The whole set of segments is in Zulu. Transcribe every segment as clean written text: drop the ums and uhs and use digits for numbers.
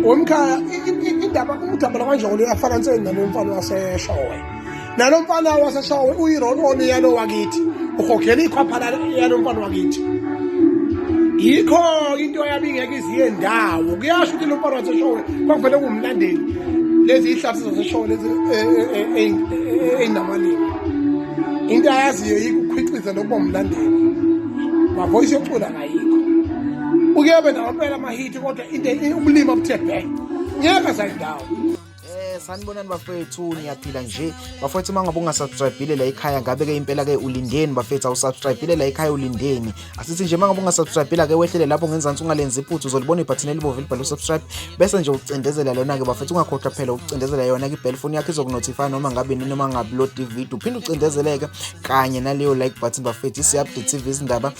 Womkhaya indaba umdabula kanjalo uyafana nalomfana waseshowe. Nalomfana waseshowe uyiroloni yalo wakithi. Ukhokela ikhwaphala yalomfana wakithi. Yikho into yabi ngeke iziye ndawo. Kuyasho ukuthi lomfana waseshowe kwakuvele kumlandeli. Lezi ihlathi zaseshowe lezi einamalini. Into ayaziyo yikukhwiqiza nokuba umlandeli. Mavoice yocula ngayikho. Uyabe nawapela amahiti kodwa into ubulima obuthe bhe. Ngeke sayindawo. Sanibonani bafethu, niyaphila nje bafethu. Mangabe ungasubscribe la ekhaya, ngabe ke impela ke ulindeni bafethu, awusubscribe la ekhaya ulindeni. Asithi nje mangabe ungasubscribe ke wehlele lapho ngenzansi ungalenza iphuthu, uzolibona ibutton elibomvu libhalwe subscribe, bese nje ucindezela lona ke bafethu. Ungakhohlwa phela ukucindezela yona ke bell phone yakho izokunotify noma ngabe nini noma ngupload video, uphinde ucindezeleke kanye naleyo like button bafethu. Si-update TV izindaba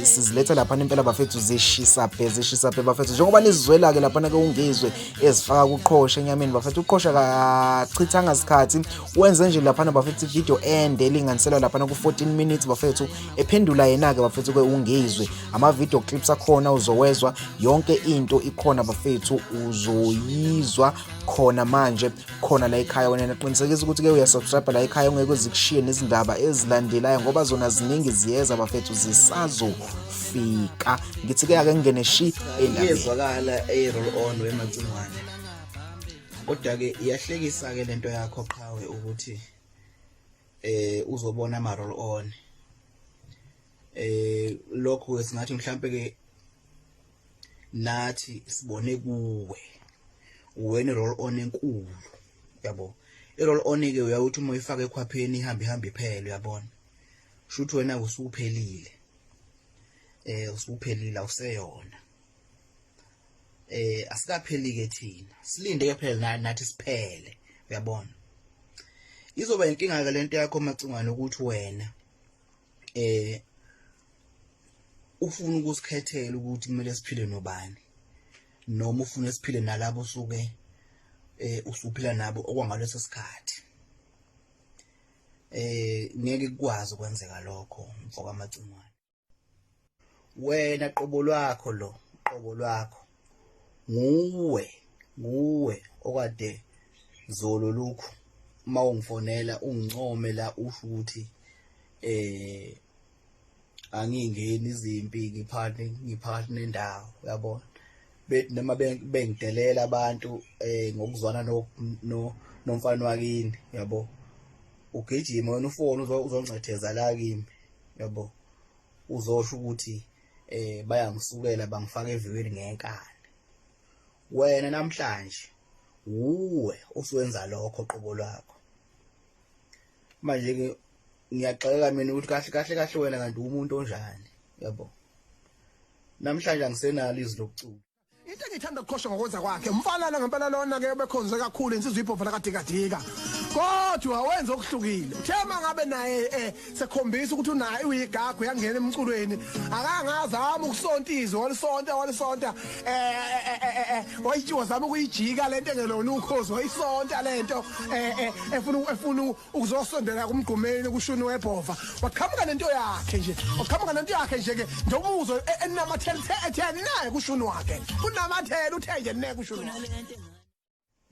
siziletha lapha impela bafethu, zishisa phe bafethu, njengoba nizizwela ke lapha ke ungizwe ezifaka kuqhosha enyameni bafethu. Uqhosha kachithanga isikhathi wenze nje lapha bafethu video ende elinganiselwa lapha ku 14 minutes bafethu, ephendula yena ke bafethu ke ungizwe. Ama video clips akhona uzowezwa, yonke into ikhona bafethu, uzoyizwa khona manje khona la ekhaya. Wena naqinisekisa ukuthi ke uyasubscribe la ekhaya, ungeke uzikushiye nezindaba ezilandelayo ngoba zona ziningi ziyeza bafethu, zisazofika. Ngithi ke ake ngene shi endabeni. Yezwakala roll on wemagcingwane. Kodwa ke iyahlekisa ke lento yakho qhawe ukuthi uzobona ama roll on. Lokho singathi mhlambe ke nathi sibone kuwe. Uwena roll on enkulu, yabo. I-roll on ke uyawuthi uma uyifaka ekhwapheni ihambe iphele, uyabona. Shuthi wena usuphelile. Usuphelile awuseyona. Asikapheli ke thina. Silinde ke phela nathi siphele, uyabona. Izoba inkinga ke lento yakho macingwane ukuthi wena ufuna ukusikhethela ukuthi kumele siphile nobani, noma ufuna siphile nalabo usuke usuphila nabo okwangaleso sikhathi. Ngeke kukwazi ukwenzeka lokho mfoka amacingwane. Wena qobo lwakho nguwe okade zolo lokhu uma ungifonela ungincome la usho ukuthi angingeni izimpi ngiphathi nendawo, uyabona. Bethi noma bengidelela abantu ngokuzwana nomfana wakini, yabo. Ugijima wena ufone uzoncetheza la kimi, yabo. Uzosho ukuthi bayangisukela bangifaka evikweni ngenkani. Wena namhlanje uwe usuwenza lokho qobo lwakho. Manje ke ngiyaxeka mina ukuthi kahle wena kanti umuntu onjani, yabo. Namhlanje angisenalo izwi lokucula. Into engithanda ukuqhosha ngokwenza kwakhe umfana ngempela lona ke bekhonze kakhulu insizwe iphova lakadikadika. Kodwa wenza okuhlukile. Uthema ngabe naye sekhombisa ukuthi unayo uyigagu yangena emculweni. Akangazama ukusontiza walisonta wayitshiwa zama ukuyijika lento engelona ukhozi wayisonta lento efuna ukuzosondela kumgqumeni kushuni wephova. Waqhamuka nento yakhe nje ke ndobuzo enamathele naye kushuni wakhe. Unamathele uthe nje neke kushuni wakhe.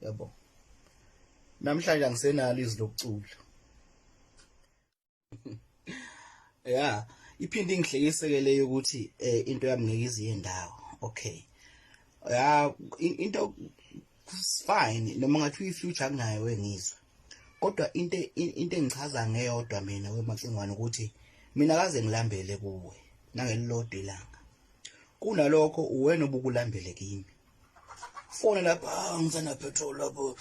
Yabo. Namhlanje angisenalo izwi lokucula. Yeah, iphinde ingihlekise leyo ukuthi into yami ngeke iziye ndawo. Okay. Yeah, into fine noma ngathi uyifuture akunayo wengizwe. Kodwa into engichaza ngeyodwa mina wemacingwane ukuthi mina kaze ngilambele kuwe nangelilodwa ilanga. Kunalokho uwena obukulambele kimi. Fona lapha ngizana petrol lapho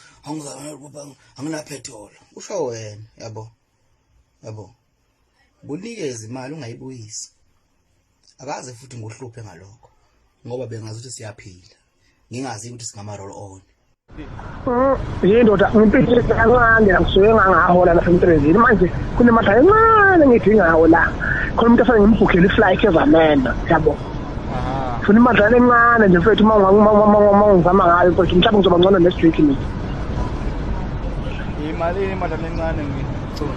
angina petrol. Usho wena, yabo. Bunikeze imali ungayibuyisi. Akaze futhi ngohluphe ngalokho ngoba bengazi ukuthi siyaphila. Ngingazi ukuthi singama roll on. Yindoda ngempilo kancane ngisuke ngangahola la emtrezini manje kunematha encane ngidingawo la. Khona umuntu afanye ngimbukhele iflight ezamenda, yabo. Funa imali encane nje mfethu uma ngizama ngayo ukuthi mhlawumbe ngizoba ngcono next week mina. Imali encane ngicela.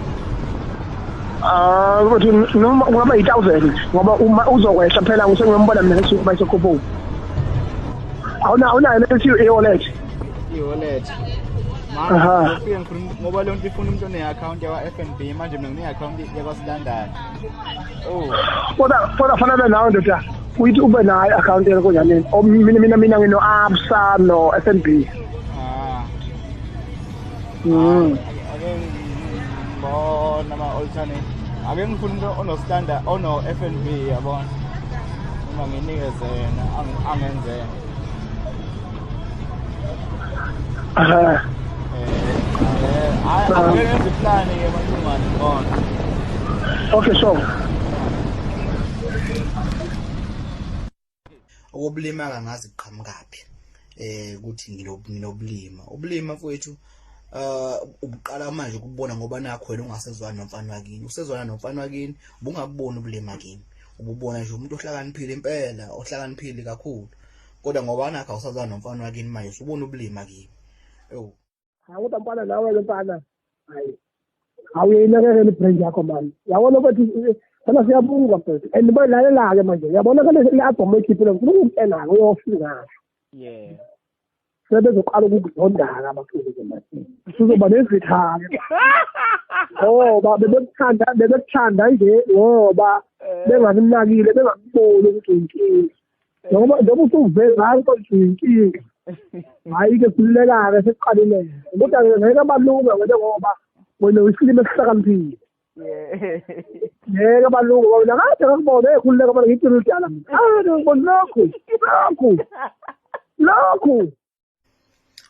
Ukuthi noma kungaba 8,000 ngoba uma uzokwehla phela ngisengiyambona mina next week bayisekhuphuka. awunayo lethi e-wallet. I-wallet. Aha. Ufike ngifuna ngoba lonke ifuna umuntu one-account yakwa-FNB manje mina ngine-account yakwa-Standard. Kodwa fanele nawe ndoda uyithi ube nayo i-account yakho kanjani? Mina ngino-ABSA no-FNB. Ake ngibona ama-alternate. Ake ngifuna umuntu ono-Standard ono-FNB yabona. Uma nginikeze yena angenzele. Angenza iplani-ke mantungane ngibona. Okay, so Ukubulima kangazi kuqhamukaphi ukuthi nginobulima ubulima mfowethu ubuqala manje ukubona ngoba nakho wena ungasezwana nomfana wakini usezwana nomfana wakini ubungabubona ubulima kimi ububona nje umuntu ohlakaniphile impela ohlakaniphile kakhulu kodwa ngoba nakho awusazwana nomfana wakini manje usubona ubulima kimi Awuthi mfana nawe lempana hayi awuyinakekela ibrand yakho manje yabona ukuthi sana siyabunga mfethu and bayalalela ke manje yabona kale le-album ekhiphile ngifuna ukutshela uyofika Yeah. sebezoqala ukuzondaka abaculi ke manje sizoba nezithake ngoba bebekuthanda nje ngoba bengakunakile bengakuboni ukuthi uyinkinga noma usuveza hayi ukuthi uyinkinga hayi ke siluleka-ke sesiqalile kodwa ngeke abalunga ngoba wena uyisilimo esihlakaniphile ngeke abalunga ngoba mina kade ngakubona ekhululeka abana ngithi udala lokhu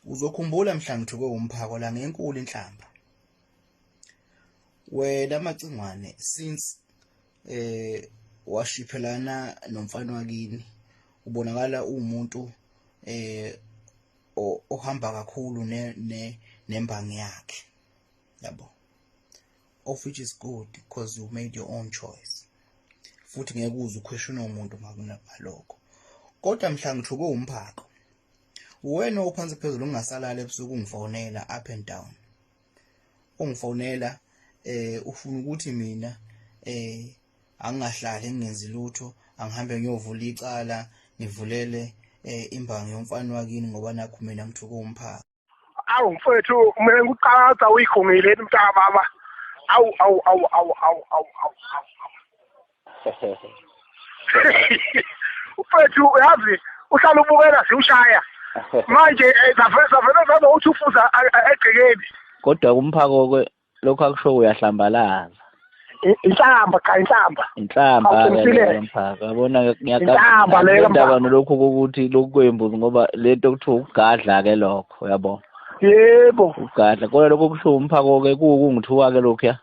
uzokhumbula mhla ngithuke umphako la ngenkulu inhlamba wena macingwane since washiphelana nomfana wakini ubonakala umuntu ohamba kakhulu nembangi yakhe yabo of which is good because you made your own choice futhi ngeke uze uquestion umuntu makunalokho kodwa mhla ngithuke umphako wena ophansi phezulu ungasalala ebusuku ungifonela up and down ungifonela ufuna ukuthi mina angingahlali ngingenzi lutho angihambe ngiyovula icala ngivulele imbangi yomfana wakini ngoba nakho mina ngithuke umphako awu mfethu mina ngikuqala uyikhongile umntaba baba awu mfethu uyazi uhlala ubukela siushaya manje zavela uthi ufuza egcekeni kodwa kumphako ke lokho akusho uyahlambalaza inhlamba umphako yabona ngiyakaba nalokho ukuthi lokhu kwembuzi ngoba lento kuthiwa ukugadla ke lokho uyabona yebo ugadla kodwa lokho kusho umphako ke kungithuka ke lokho ya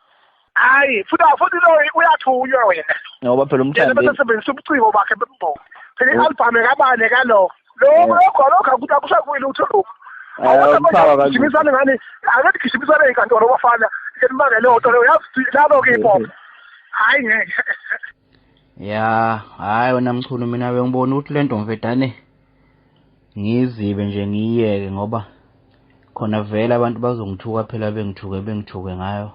hayi futhi lo uyathunywa wena ngoba phela umthandi besebenzisa ubuciko bakhe bembongo phela i-album ekabane kalokho lokho ukuthi akusakwile utho lokho awuthi ngani akathi gijimisa inkantolo bafana ngemangele lento leyo yazi labo ke pop hayi ngeke ya hayi wena mchunu mina bengibona ukuthi lento mvedane ngizibe nje ngiyeke ngoba khona vele abantu bazongithuka phela bengithuke ngayo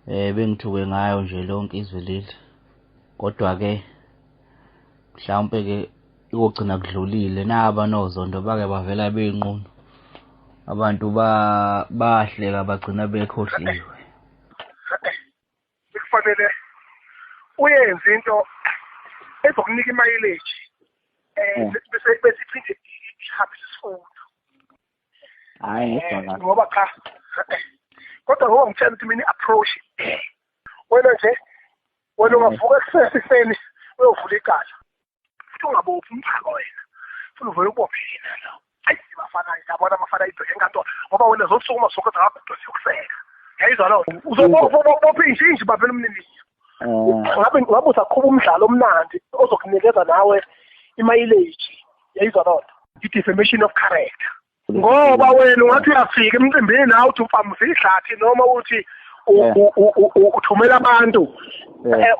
bengithuke ngayo nje lonke izwe leli kodwa ke mhlawumbe ke ikugcina kudlulile naba nozondo bake bavela beyinqunu abantu bahleka bagcina bekhohliwe kufanele uyenze into ezokunika imileage bese iphinde ihambise isifundo hayi ngizwa ngoba cha kodwa ngoba ngitshela ukuthi mina approach wena ungavuka ekuseni uyovula icala futhi ungabophi umphako wena futhi uvele ubophe yena lo ayi bafana ngiyabona abafana ibheke enkantolo ngoba wena zosukuma sokwenza ngakho siyokuseka yayizwa lo uzobopha injinji baphela umnini ngabe usaqhuba umdlalo omnandi ozokunikeza nawe imileage yayizwa lo i-defamation of character ngoba wena ungathi uyafika emcimbini nawe uthi ufamisa ihlathi noma uthi uthumela abantu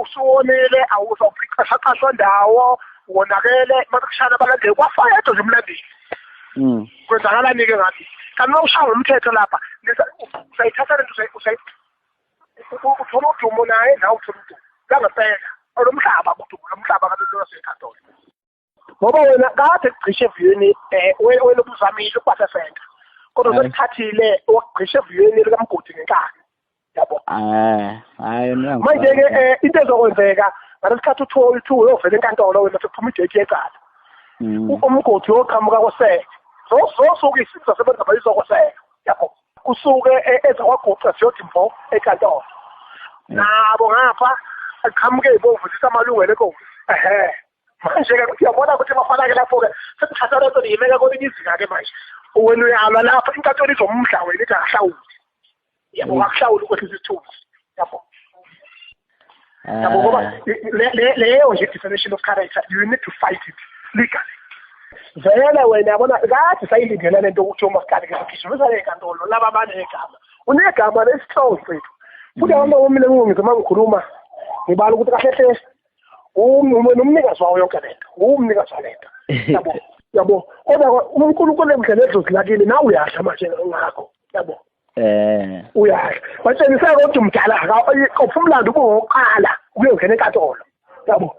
usuwonile awuzawuqashaqashwa ndawo wonakele makushana abalandeli kwafayedwa nje umlandeli kwenzakalani-ke ngathi kanti uma ushaya ngomthetho lapha usayithatha lento uthola udumo naye nawe uthola udumo langempela olomhlaba kudumo lomhlaba kanti senkantolo ngoba wena kade kugcishe eviyweni wena ubuzamile ukubasa center kodwa sekuthathile wakugcishe eviyweni likamgodi ngenkani yabo hayi manje ke into ezokwenzeka ngalesikhathi uthu uyovela enkantolo wena sekuphuma idate yecala umgodi woqhamuka kweseke zosuke isizwe sebenza bayizokweseka yabo kusuke ezakwaguqa siyothi mvo enkantolo nabo ngapha aqhamuke ibovuzisa amalungelo enkosi manje ke uyabona ukuthi bafana ke lapho ke sekuthatha lento yimeka kodwa izika ke manje wena uyalwa lapha inkantolo izomdla wena ithi akahlawuli yabo akahlawuli ukuthi isithunzi yabo yabo ngoba leyo nje definition of character you need to fight it legally vele wena yabona kade sayilindela lento ukuthi umasikali ke sigijimisa enkantolo laba abanegama unegama lesihloko mfethu futhi abantu mina ngizoma ngikhuluma ngibala ukuthi kahle hle umnikazi wawo yonke lento umnikazi walento yabo kodwa uNkulunkulu emhlele edlulakile nawe uyahla manje ngakho yabo uyahla batshengisa ukuthi umdala upha umlando ubuqala uyongena enkantolo yabo